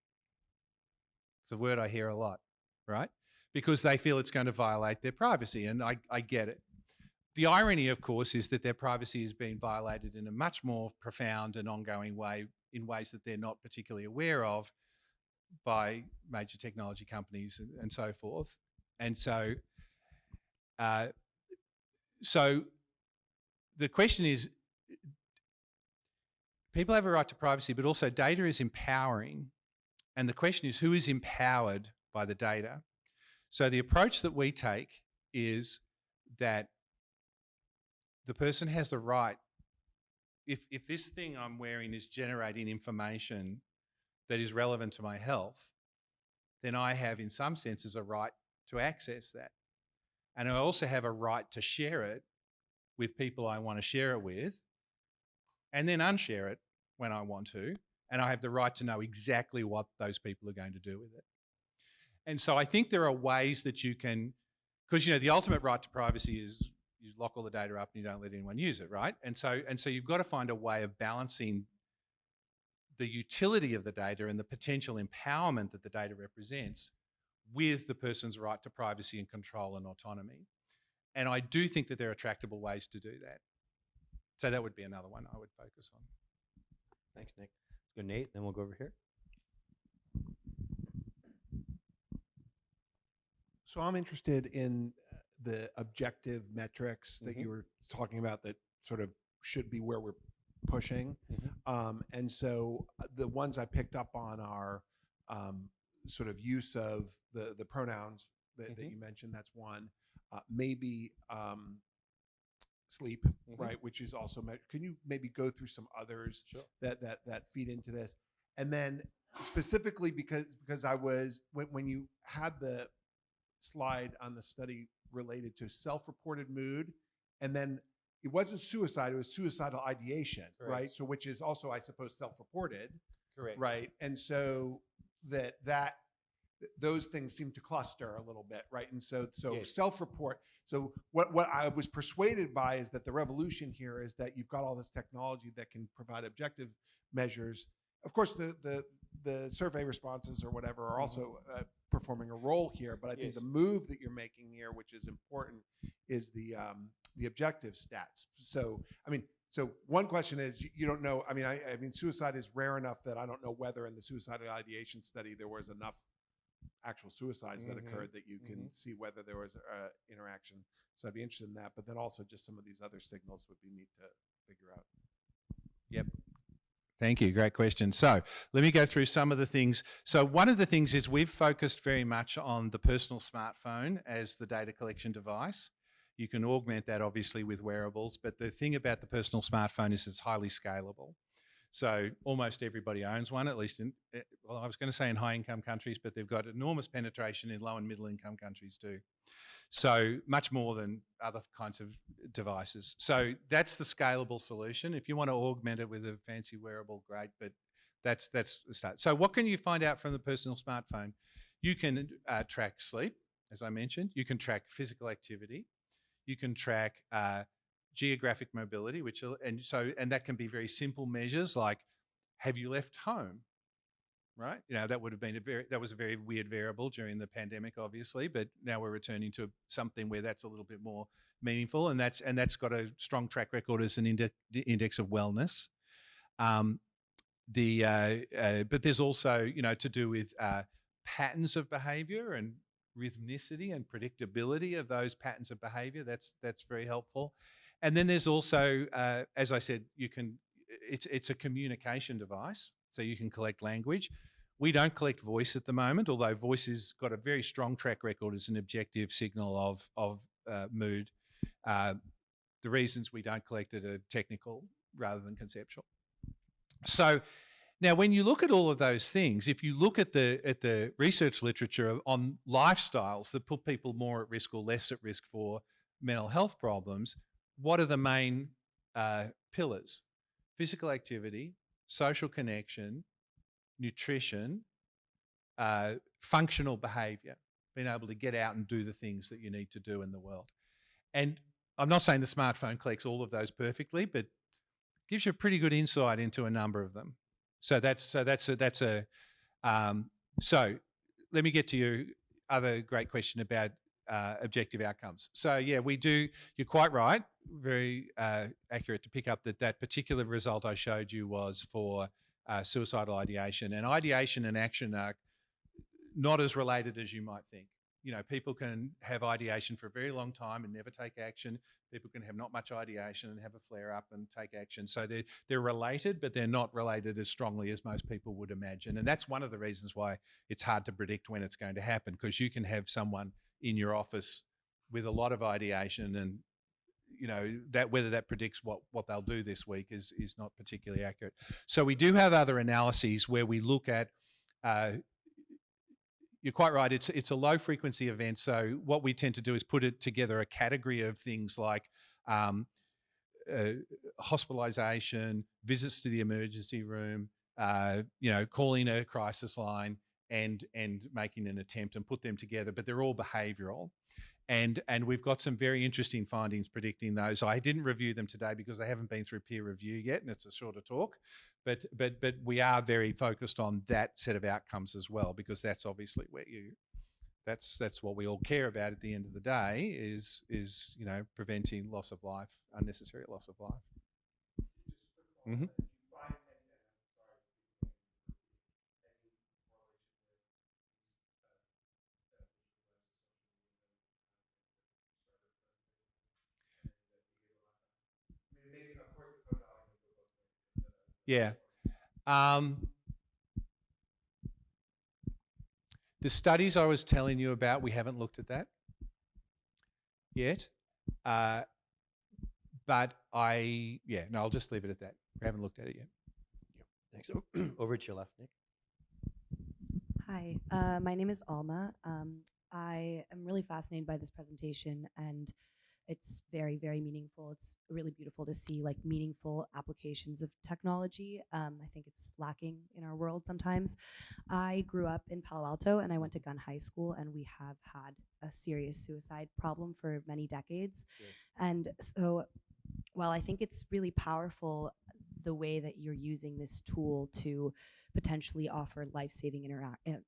It's a word I hear a lot, right? Because they feel it's going to violate their privacy, and I get it. The irony, of course, is that their privacy is being violated in a much more profound and ongoing way, in ways that they're not particularly aware of, by major technology companies and so forth. And so, so the question is, people have a right to privacy, but also data is empowering. And the question is, who is empowered by the data? So the approach that we take is that the person has the right, if this thing I'm wearing is generating information that is relevant to my health, then I have, in some senses, a right to access that. And I also have a right to share it with people I want to share it with, and then unshare it when I want to. And I have the right to know exactly what those people are going to do with it. And so I think there are ways that you can, because, the ultimate right to privacy is you lock all the data up and you don't let anyone use it, right? And so you've got to find a way of balancing the utility of the data and the potential empowerment that the data represents with the person's right to privacy and control and autonomy. And I do think that there are tractable ways to do that. So that would be another one I would focus on. Thanks, Nick. Let's go Nate, then we'll go over here. So I'm interested in the objective metrics that you were talking about that sort of should be where we're pushing. And so the ones I picked up on are sort of use of the pronouns that you mentioned. That's one. Maybe sleep, right? Which is also can you maybe go through some others that feed into this? And then specifically because I was when you had the slide on the study related to self-reported mood, and then it wasn't suicide, it was suicidal ideation. Correct. Right? So which is also, I suppose, self-reported. Correct. Right. And so that those things seem to cluster a little bit, right? And so yes. Self-report. So what I was persuaded by is that the revolution here is that you've got all this technology that can provide objective measures. Of course, the survey responses or whatever are also performing a role here, but I think the move that you're making here, which is important, is the objective stats. So so one question is, you don't know. I mean, suicide is rare enough that I don't know whether in the suicidal ideation study there was enough actual suicides that occurred that you can see whether there was interaction. So I'd be interested in that. But then also just some of these other signals would be neat to figure out. Yep. Thank you. Great question. So let me go through some of the things. So one of the things is we've focused very much on the personal smartphone as the data collection device. You can augment that obviously with wearables, but the thing about the personal smartphone is it's highly scalable. So almost everybody owns one, at least well, I was going to say in high-income countries, but they've got enormous penetration in low and middle-income countries too. So much more than other kinds of devices. So that's the scalable solution. If you want to augment it with a fancy wearable, great, but that's the start. So what can you find out from the personal smartphone? You can track sleep, as I mentioned. You can track physical activity. You can track geographic mobility, and that can be very simple measures like, have you left home? Right? That would have been that was a very weird variable during the pandemic, obviously, but now we're returning to something where that's a little bit more meaningful, and that's got a strong track record as an index of wellness. But there's also, to do with patterns of behavior and rhythmicity and predictability of those patterns of behavior. That's very helpful. And then there's also, as I said, it's a communication device, so you can collect language. We don't collect voice at the moment, although voice has got a very strong track record as an objective signal of mood. The reasons we don't collect it are technical rather than conceptual. So now when you look at all of those things, if you look at the research literature on lifestyles that put people more at risk or less at risk for mental health problems, what are the main pillars? Physical activity, social connection, nutrition, functional behavior, being able to get out and do the things that you need to do in the world. And I'm not saying the smartphone collects all of those perfectly, but gives you a pretty good insight into a number of them. So so let me get to your other great question about objective outcomes. So yeah, we do. You're quite right. Very accurate to pick up that particular result I showed you was for suicidal ideation, and ideation and action are not as related as you might think. You know, people can have ideation for a very long time and never take action. People can have not much ideation and have a flare up and take action. So they're related, but they're not related as strongly as most people would imagine. And that's one of the reasons why it's hard to predict when it's going to happen, because you can have someone in your office with a lot of ideation, and you know that whether that predicts what they'll do this week is not particularly accurate. So we do have other analyses where we look at you're quite right. It's a low frequency event. So what we tend to do is put it together a category of things like hospitalisation, visits to the emergency room, calling a crisis line, and making an attempt, and put them together. But they're all behavioural. And we've got some very interesting findings predicting those. I didn't review them today because they haven't been through peer review yet, and it's a shorter talk. But we are very focused on that set of outcomes as well, because that's obviously where that's what we all care about at the end of the day is preventing loss of life, unnecessary loss of life. Mm-hmm. Yeah. The studies I was telling you about, we haven't looked at that yet. But I'll just leave it at that. We haven't looked at it yet. Thanks. Over to your left, Nick. Hi, my name is Alma. I am really fascinated by this presentation, and it's very, very meaningful. It's really beautiful to see like meaningful applications of technology. I think it's lacking in our world sometimes. I grew up in Palo Alto and I went to gun high school, and we have had a serious suicide problem for many decades. Yes. And so while I think it's really powerful the way that you're using this tool to potentially offer life-saving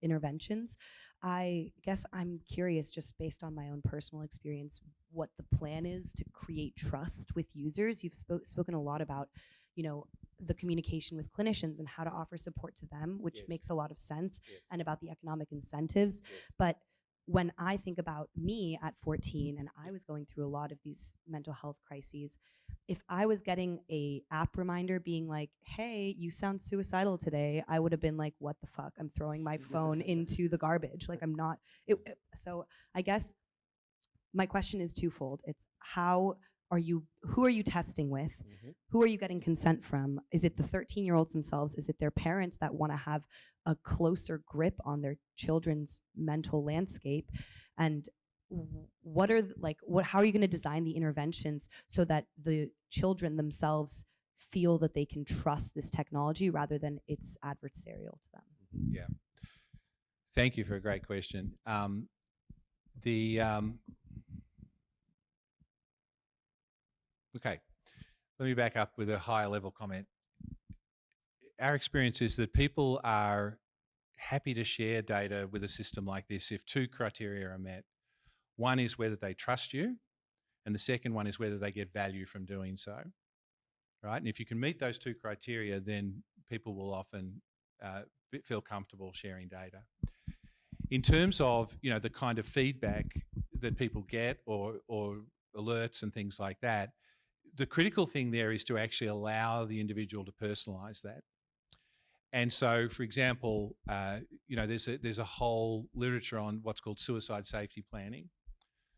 interventions, I guess I'm curious, just based on my own personal experience, what the plan is to create trust with users. You've spoken a lot about, the communication with clinicians and how to offer support to them, which Yes. makes a lot of sense, Yes. and about the economic incentives. Yes. But when I think about me at 14 and I was going through a lot of these mental health crises, if I was getting a app reminder being like, hey, you sound suicidal today, I would have been like, what the fuck? I'm throwing my phone into the garbage. Like, I'm not. So I guess my question is twofold. It's who are you testing with? Mm-hmm. Who are you getting consent from? Is it the 13-year-olds themselves? Is it their parents that want to have a closer grip on their children's mental landscape? And how are you going to design the interventions so that the children themselves feel that they can trust this technology rather than it's adversarial to them? Yeah. Thank you for a great question. Okay, let me back up with a higher level comment. Our experience is that people are happy to share data with a system like this if two criteria are met. One is whether they trust you, and the second one is whether they get value from doing so, right? And if you can meet those two criteria, then people will often feel comfortable sharing data. In terms of the kind of feedback that people get or alerts and things like that, the critical thing there is to actually allow the individual to personalise that. And so, for example, there's a whole literature on what's called suicide safety planning.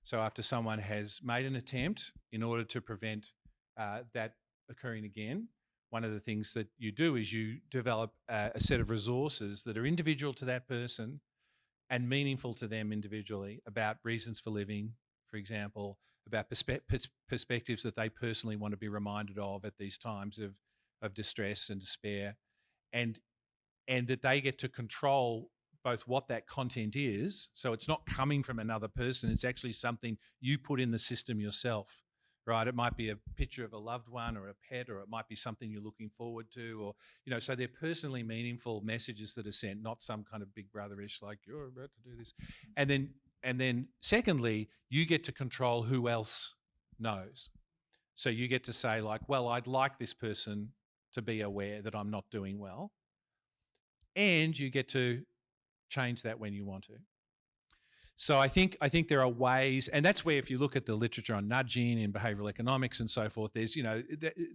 So after someone has made an attempt, in order to prevent that occurring again, one of the things that you do is you develop a set of resources that are individual to that person and meaningful to them individually, about reasons for living, for example, about perspectives that they personally want to be reminded of at these times of distress and despair, and that they get to control both what that content is. So it's not coming from another person, it's actually something you put in the system yourself, right? It might be a picture of a loved one or a pet, or it might be something you're looking forward to, or, so they're personally meaningful messages that are sent, not some kind of big brotherish, like, you're about to do this. And then And then secondly, you get to control who else knows. So you get to say like, well, I'd like this person to be aware that I'm not doing well. And you get to change that when you want to. So I think there are ways, and that's where if you look at the literature on nudging and behavioural economics and so forth, there's,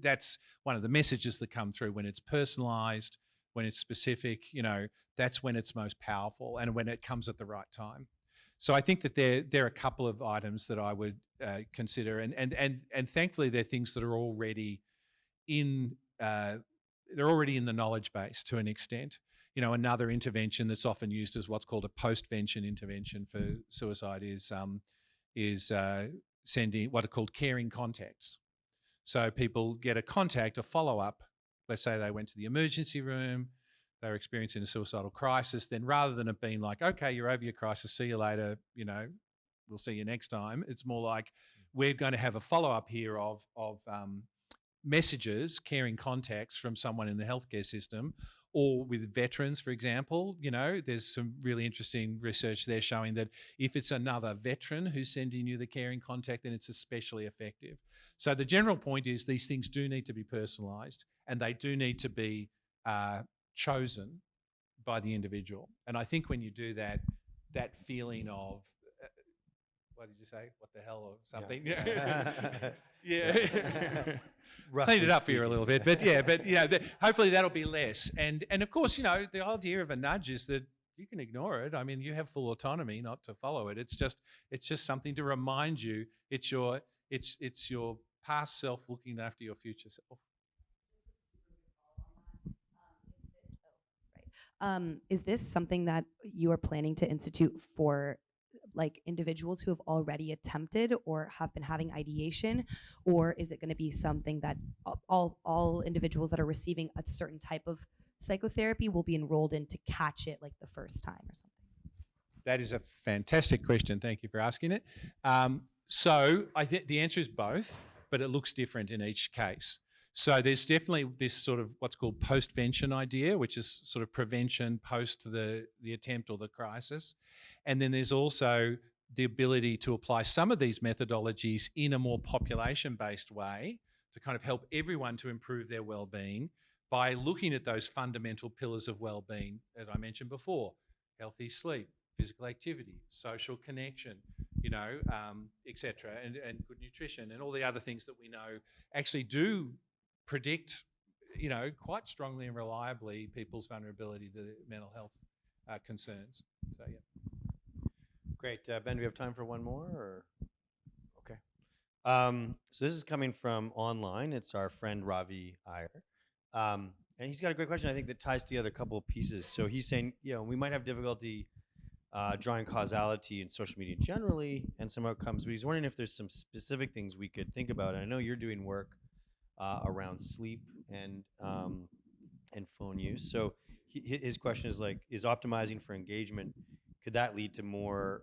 that's one of the messages that come through when it's personalised, when it's specific, that's when it's most powerful and when it comes at the right time. So I think that there are a couple of items that I would consider, and thankfully they're things that are already in the knowledge base to an extent. Another intervention that's often used as what's called a post-vention intervention for suicide is sending what are called caring contacts. So people get a follow-up. Let's say they went to the emergency room, they were experiencing a suicidal crisis. Then rather than it being like, okay, you're over your crisis, see you later, we'll see you next time. It's more like we're going to have a follow-up here of messages, caring contacts from someone in the healthcare system. Or with veterans, for example, there's some really interesting research there showing that if it's another veteran who's sending you the caring contact, then it's especially effective. So the general point is these things do need to be personalised and they do need to be chosen by the individual. And I think when you do that, that feeling of, what did you say? What the hell or something? Yeah. Clean it up for you a little bit, but hopefully that'll be less. And of course, the idea of a nudge is that you can ignore it. I mean, you have full autonomy not to follow it. It's just something to remind you. It's your past self looking after your future self. Is this something that you are planning to institute for individuals who have already attempted or have been having ideation, or is it going to be something that all individuals that are receiving a certain type of psychotherapy will be enrolled in to catch it the first time or something? That is a fantastic question. Thank you for asking it. So I think the answer is both, but it looks different in each case. So there's definitely this sort of what's called post-vention idea, which is sort of prevention post the attempt or the crisis. And then there's also the ability to apply some of these methodologies in a more population-based way to kind of help everyone to improve their well-being by looking at those fundamental pillars of well-being, as I mentioned before, healthy sleep, physical activity, social connection, et cetera, and good nutrition and all the other things that we know actually do predict, quite strongly and reliably people's vulnerability to mental health concerns. So, yeah. Great. Ben, do we have time for one more? Or? Okay. So this is coming from online. It's our friend Ravi Iyer. And he's got a great question, I think, that ties together a couple of pieces. So he's saying, we might have difficulty drawing causality in social media generally and some outcomes, but he's wondering if there's some specific things we could think about. And I know you're doing work around sleep and phone use. So his question is is optimizing for engagement, could that lead to more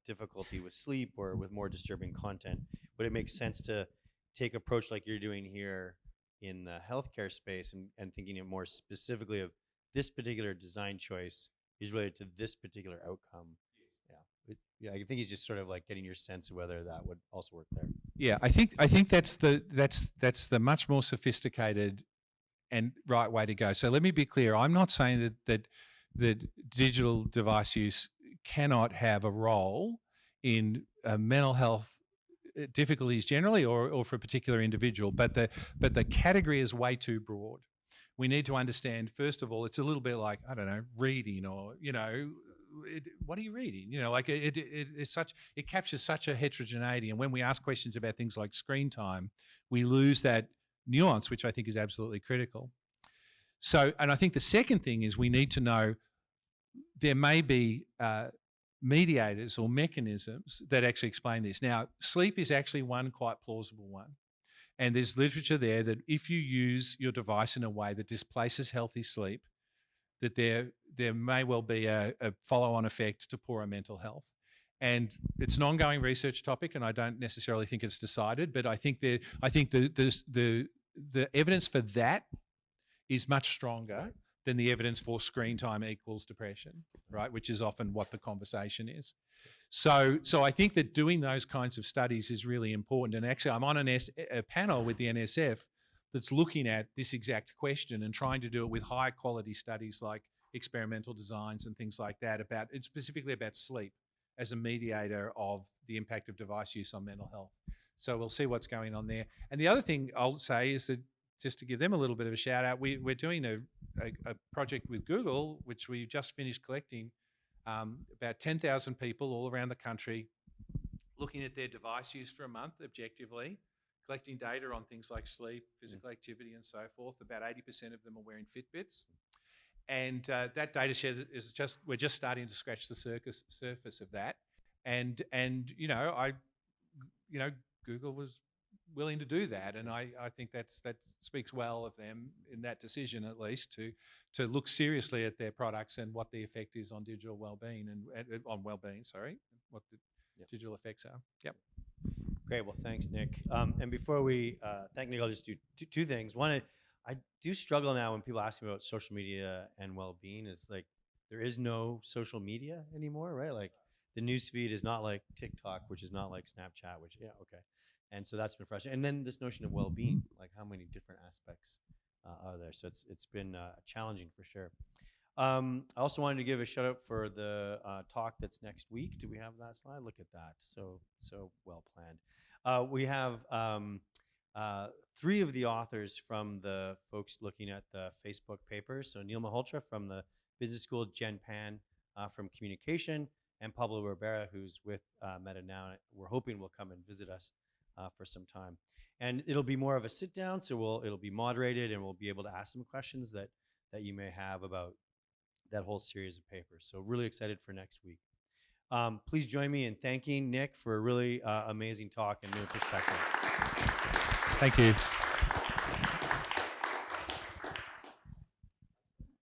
difficulty with sleep or with more disturbing content? Would it make sense to take an approach like you're doing here in the healthcare space and thinking it more specifically of this particular design choice is related to this particular outcome? Yeah, I think he's just sort of getting your sense of whether that would also work there. Yeah, I think that's the much more sophisticated and right way to go. So let me be clear. I'm not saying that digital device use cannot have a role in mental health difficulties generally or for a particular individual, but the category is way too broad. We need to understand, first of all, it's a little bit like, I don't know, reading or, what are you reading? It captures such a heterogeneity. And when we ask questions about things like screen time, we lose that nuance, which I think is absolutely critical. So, and I think the second thing is we need to know there may be mediators or mechanisms that actually explain this. Now, sleep is actually one quite plausible one. And there's literature there that if you use your device in a way that displaces healthy sleep, that there may well be a follow-on effect to poorer mental health. And it's an ongoing research topic, and I don't necessarily think it's decided, but I think the evidence for that is much stronger then the evidence for screen time equals depression, right? Which is often what the conversation is. So I think that doing those kinds of studies is really important. And actually, I'm on a panel with the NSF that's looking at this exact question and trying to do it with high quality studies like experimental designs and things like that it's specifically about sleep as a mediator of the impact of device use on mental health. So we'll see what's going on there. And the other thing I'll say is that, just to give them a little bit of a shout out, we're doing a project with Google, which we just finished collecting about 10,000 people all around the country, looking at their device use for a month objectively, collecting data on things like sleep, physical activity, and so forth. About 80% of them are wearing Fitbits. And that data set is we're just starting to scratch the surface of that. And Google was willing to do that, and I think that speaks well of them in that decision, at least, to look seriously at their products and what the effect is on digital well-being and on well-being. What the digital effects are. Yep. Great. Well, thanks, Nick. And before we thank Nick, I'll just do two things. One, I do struggle now when people ask me about social media and well-being. Is like there is no social media anymore, right? Like the news feed is not like TikTok, which is not like Snapchat, which okay. And so that's been frustrating. And then this notion of well-being, like how many different aspects are there? So it's been challenging for sure. I also wanted to give a shout out for the talk that's next week. Do we have that slide? Look at that. So well planned. We have 3 of the authors from the folks looking at the Facebook paper. So Neil Malhotra from the Business School, Jen Pan from Communication, and Pablo Rivera, who's with Meta now. We're hoping will come and visit us for some time. And it'll be more of a sit down, so it'll be moderated, and we'll be able to ask some questions that you may have about that whole series of papers. So really excited for next week. Please join me in thanking Nick for a really amazing talk and new perspective. Thank you.